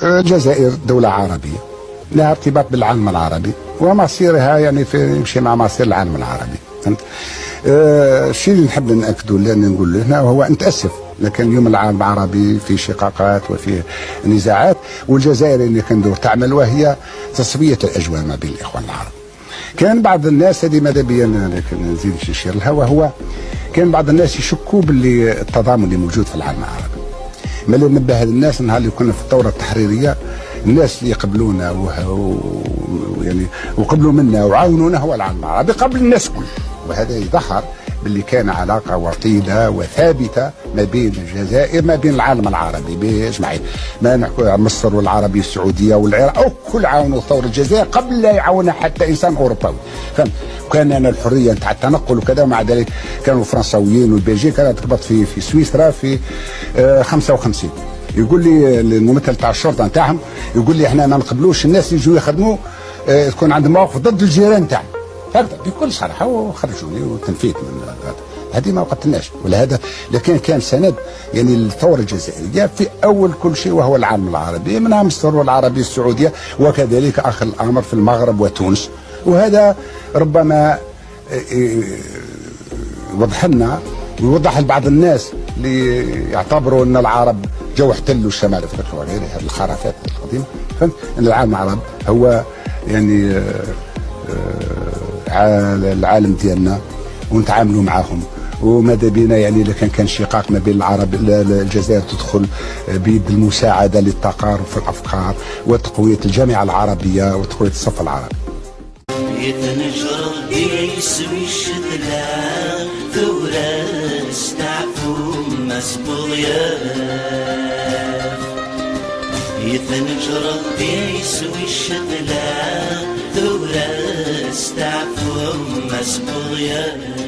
الجزائر دولة عربية لها ارتباط بالعالم العربي، ومصيرها يعني يمشي مع مصير العالم العربي. فهمت؟ الشيء اللي نحب ناكدوا له نقول له هنا هو نتاسف، لكن اليوم العالم العربي فيه شقاقات وفيه نزاعات، والجزائر اللي كندور تعمل وهي تصفيه الاجواء ما بين الاخوان العرب. كان بعض الناس هذه ماذا بيا لكن نزيد نشير لها، وهو كان بعض الناس يشكوا باللي التضامن اللي موجود في العالم العربي. ما اللي نبه الناس نهار اللي كنا في الثوره التحريريه، الناس اللي يقبلونا يعني وقبلوا منا وعاونونا هو العالم العربي قبل الناس كل. وهذا يظهر باللي كان علاقه وطيده وثابته ما بين الجزائر ما بين العالم العربي باجمعين، ما نحكوا مصر والعربيه السعوديه والعراق او كل عاونوا ثوره الجزائر قبل لا يعاونها حتى انسان اوروبي. فهمت؟ وكان لنا الحريه نتاع التنقل وكذا، ومع ذلك كانوا الفرنساويين والبلجيك كانت تربط في سويسرا في 55. يقول لي الممثل تاع الشرطه نتاعهم يقول لي احنا ما نقبلوش الناس يجوا يخدموا تكون عندهم مواقف ضد الجيران تاعنا، هكذا بكل صراحه، وخرجوني وتنفيت من هذه ما وقتلناش. ولهذا لكن كان سند يعني الثوره الجزائريه في اول كل شيء وهو العالم العربي، منها مصر والعربيه السعوديه، وكذلك اخر الامر في المغرب وتونس. وهذا ربما يوضح لنا ويوضح لبعض الناس اللي يعتبروا ان العرب جو احتلوا شمال افريقيا وغيره، هذه الخرافات القديمه. فهمت ان العالم العربي هو يعني العالم ديالنا ونتعاملوا معهم، وماذا بينا يعني اذا كان شقاق ما بين العرب الجزائر تدخل بيد المساعده للتقارب في الافكار وتقويه الجامعه العربيه وتقويه الصف العربي. يتنجر بيسوي الشتلاء ثورة استعفوا مسبوغيات، يتنجر بيسوي الشتلاء ثورة استعفوا مسبوغيات.